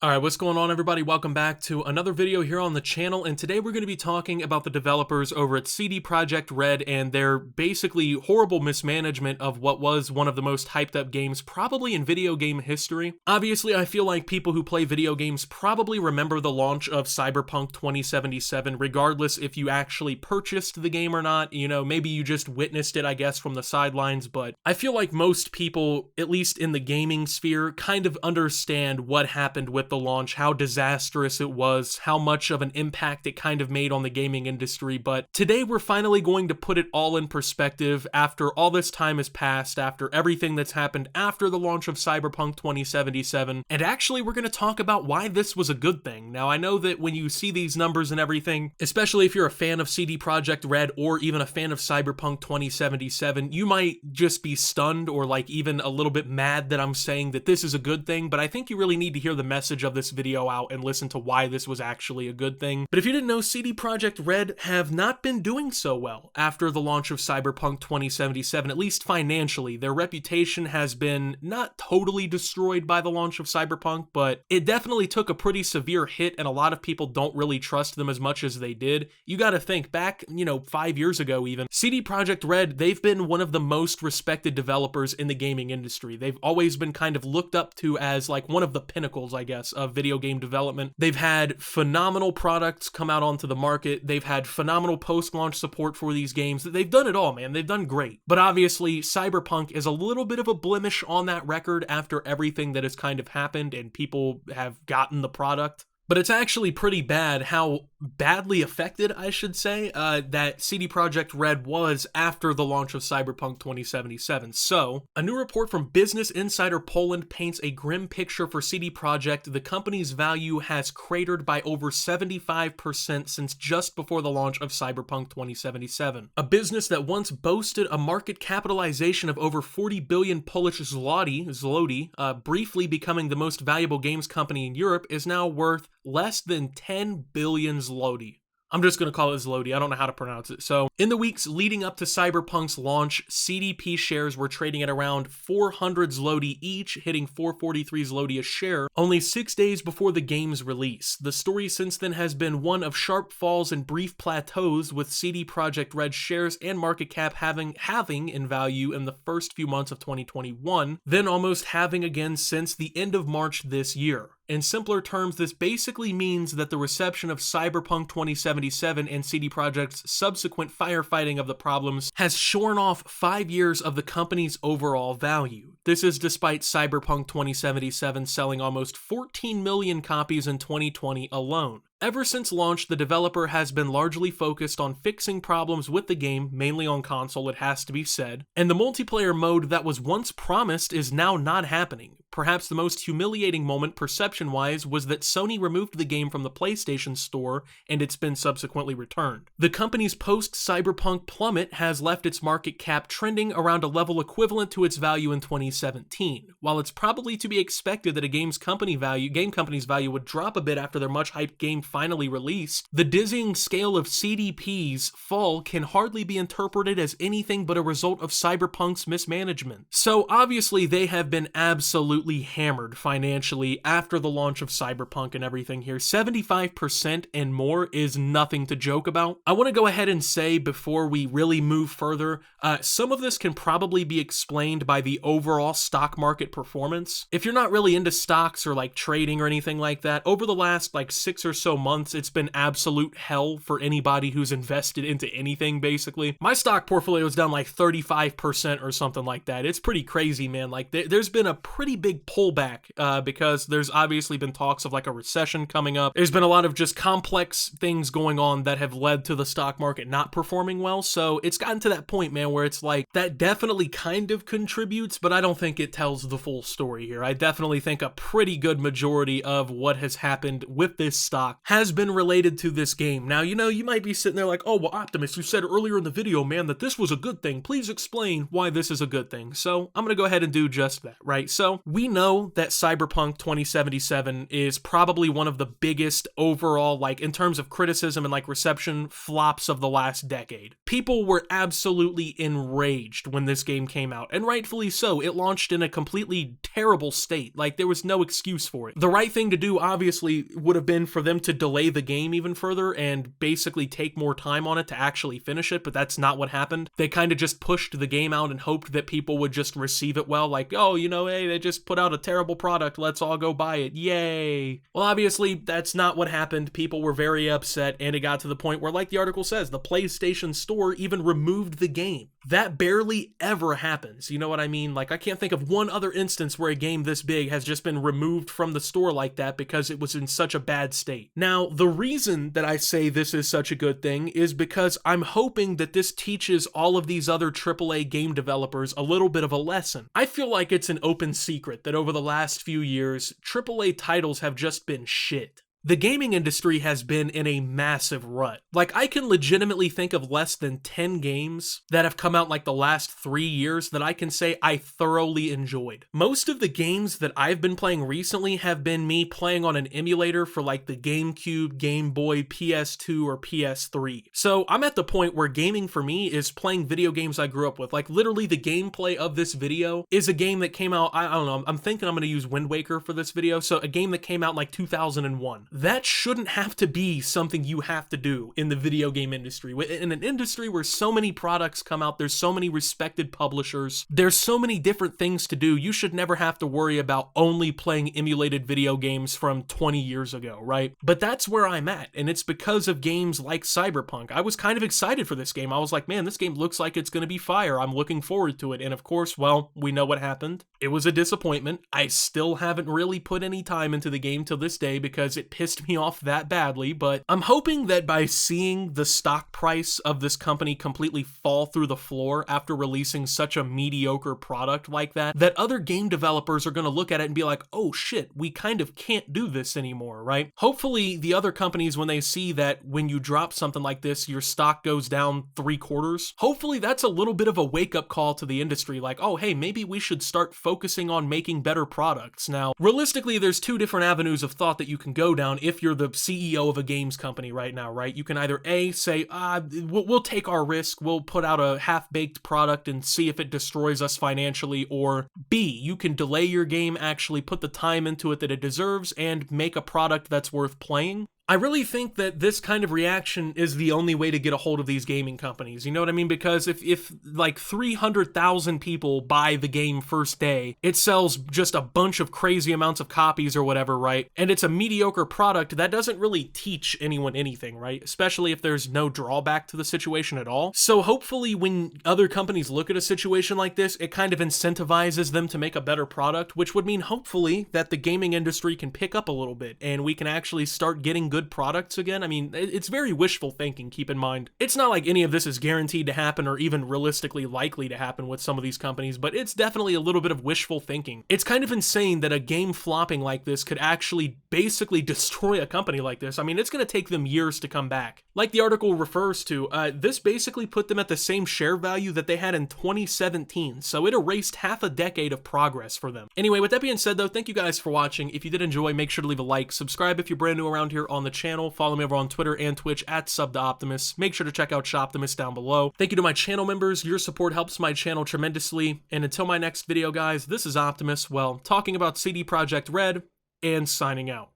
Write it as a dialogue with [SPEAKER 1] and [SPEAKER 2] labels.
[SPEAKER 1] Alright, what's going on everybody? Welcome back to another video here on the channel, and today we're going to be talking about the developers over at Projekt Red and their basically horrible mismanagement of what was one of the most hyped up games probably in video game history. Obviously, I feel like people who play video games probably remember the launch of Cyberpunk 2077, regardless if you actually purchased the game or not. You know, maybe you just witnessed it, I guess, from the sidelines, but I feel like most people, at least in the gaming sphere, kind of understand what happened with the launch, how disastrous it was, how much of an impact it kind of made on the gaming industry. But today we're finally going to put it all in perspective after all this time has passed, after everything that's happened after the launch of Cyberpunk 2077, and actually we're going to talk about why this was a good thing. Now, I know that when you see these numbers and everything, especially if you're a fan of Projekt Red or even a fan of Cyberpunk 2077, you might just be stunned or like even a little bit mad that I'm saying that this is a good thing, but I think you really need to hear the message of this video out and listen to why this was actually a good thing. But if you didn't know, Projekt Red have not been doing so well after the launch of Cyberpunk 2077, at least financially. Their reputation has been not totally destroyed by the launch of Cyberpunk, but it definitely took a pretty severe hit, and a lot of people don't really trust them as much as they did. You gotta think back, 5 years ago even, Projekt Red, they've been one of the most respected developers in the gaming industry. They've always been kind of looked up to as like one of the pinnacles, I guess, of video game development. They've had phenomenal products come out onto the market. They've had phenomenal post-launch support for these games. They've done it all, man. They've done great. But obviously, Cyberpunk is a little bit of a blemish on that record after everything that has kind of happened and people have gotten the product. But it's actually pretty bad how badly affected, I should say, that Projekt Red was after the launch of Cyberpunk 2077. So, a new report from Business Insider Poland paints a grim picture for CD Projekt. The company's value has cratered by over 75% since just before the launch of Cyberpunk 2077. A business that once boasted a market capitalization of over 40 billion Polish zloty, briefly becoming the most valuable games company in Europe, is now worth less than 10 billion zloty. I'm just going to call it zloty. I don't know how to pronounce it. So, in the weeks leading up to Cyberpunk's launch, CDP shares were trading at around 400 zloty each, hitting 443 zloty a share, only 6 days before the game's release. The story since then has been one of sharp falls and brief plateaus, with Projekt Red shares and market cap having in value in the first few months of 2021, then almost halving again since the end of March this year. In simpler terms, this basically means that the reception of Cyberpunk 2077 and CD Projekt's subsequent firefighting of the problems has shorn off 5 years of the company's overall value. This is despite Cyberpunk 2077 selling almost 14 million copies in 2020 alone. Ever since launch, the developer has been largely focused on fixing problems with the game, mainly on console, it has to be said, and the multiplayer mode that was once promised is now not happening. Perhaps the most humiliating moment perception-wise was that Sony removed the game from the PlayStation Store and it's been subsequently returned. The company's post-Cyberpunk plummet has left its market cap trending around a level equivalent to its value in 2017. While it's probably to be expected that a game company's value would drop a bit after their much-hyped game finally released, the dizzying scale of CDP's fall can hardly be interpreted as anything but a result of Cyberpunk's mismanagement. So obviously they have been absolutely hammered financially after the launch of Cyberpunk and everything here. 75% and more is nothing to joke about. I want to go ahead and say before we really move further, some of this can probably be explained by the overall stock market performance. If you're not really into stocks or like trading or anything like that, over the last like 6 or so months, it's been absolute hell for anybody who's invested into anything, basically. My stock portfolio is down like 35% or something like that. It's pretty crazy, man. Like there's been a pretty big pullback because there's obviously been talks of like a recession coming up. There's been a lot of just complex things going on that have led to the stock market not performing well. So it's gotten to that point, man, where it's like that definitely kind of contributes, but I don't think it tells the full story here. I definitely think a pretty good majority of what has happened with this stock has been related to this game. Now, you might be sitting there like, oh, well, Optimus, you said earlier in the video, man, that this was a good thing. Please explain why this is a good thing. So I'm going to go ahead and do just that, right? So we know that Cyberpunk 2077 is probably one of the biggest overall, like in terms of criticism and like reception, flops of the last decade. People were absolutely enraged when this game came out, and rightfully so. It launched in a completely terrible state. Like, there was no excuse for it. The right thing to do, obviously, would have been for them to delay the game even further and basically take more time on it to actually finish it, but that's not what happened. They kind of just pushed the game out and hoped that people would just receive it well, like, oh, hey, they just put out a terrible product, let's all go buy it, yay. Well, obviously, that's not what happened. People were very upset, and it got to the point where, like the article says, the PlayStation Store even removed the game. That barely ever happens, you know what I mean? Like, I can't think of one other instance where a game this big has just been removed from the store like that because it was in such a bad state. Now, the reason that I say this is such a good thing is because I'm hoping that this teaches all of these other AAA game developers a little bit of a lesson. I feel like it's an open secret that over the last few years, AAA titles have just been shit. The gaming industry has been in a massive rut. Like, I can legitimately think of less than 10 games that have come out like the last 3 years that I can say I thoroughly enjoyed. Most of the games that I've been playing recently have been me playing on an emulator for like the GameCube, Game Boy, PS2, or PS3. So I'm at the point where gaming for me is playing video games I grew up with. Like, literally the gameplay of this video is a game that came out, I don't know, I'm thinking I'm going to use Wind Waker for this video. So a game that came out in like 2001. That shouldn't have to be something you have to do in the video game industry. In an industry where so many products come out, there's so many respected publishers, there's so many different things to do, you should never have to worry about only playing emulated video games from 20 years ago, right? But that's where I'm at, and it's because of games like Cyberpunk. I was kind of excited for this game. I was like, man, this game looks like it's going to be fire. I'm looking forward to it. And of course, well, we know what happened. It was a disappointment. I still haven't really put any time into the game till this day because it pissed me off that badly, but I'm hoping that by seeing the stock price of this company completely fall through the floor after releasing such a mediocre product like that, that other game developers are going to look at it and be like, oh shit, we kind of can't do this anymore, right? Hopefully the other companies, when they see that when you drop something like this, your stock goes down 3/4, hopefully that's a little bit of a wake-up call to the industry, like, oh hey, maybe we should start focusing on making better products. Now, realistically, there's two different avenues of thought that you can go down if you're the CEO of a games company right now, right? You can either A, say, we'll take our risk, we'll put out a half-baked product and see if it destroys us financially, or B, you can delay your game, actually put the time into it that it deserves, and make a product that's worth playing. I really think that this kind of reaction is the only way to get a hold of these gaming companies, you know what I mean? Because if like 300,000 people buy the game first day, it sells just a bunch of crazy amounts of copies or whatever, right? And it's a mediocre product, that doesn't really teach anyone anything, right? Especially if there's no drawback to the situation at all. So hopefully when other companies look at a situation like this, it kind of incentivizes them to make a better product, which would mean hopefully that the gaming industry can pick up a little bit and we can actually start getting good products again. I mean, it's very wishful thinking, keep in mind. It's not like any of this is guaranteed to happen or even realistically likely to happen with some of these companies, but it's definitely a little bit of wishful thinking. It's kind of insane that a game flopping like this could actually basically destroy a company like this. I mean, it's going to take them years to come back. Like the article refers to, this basically put them at the same share value that they had in 2017, so it erased half a decade of progress for them. Anyway, with that being said though, thank you guys for watching. If you did enjoy, make sure to leave a like, subscribe if you're brand new around here on the channel, follow me over on Twitter and Twitch at @SubToOptimus. Make sure to check out Shoptimus down below. Thank you to my channel members, your support helps my channel tremendously, and until my next video guys, this is Optimus, well, talking about CD Projekt Red, and signing out.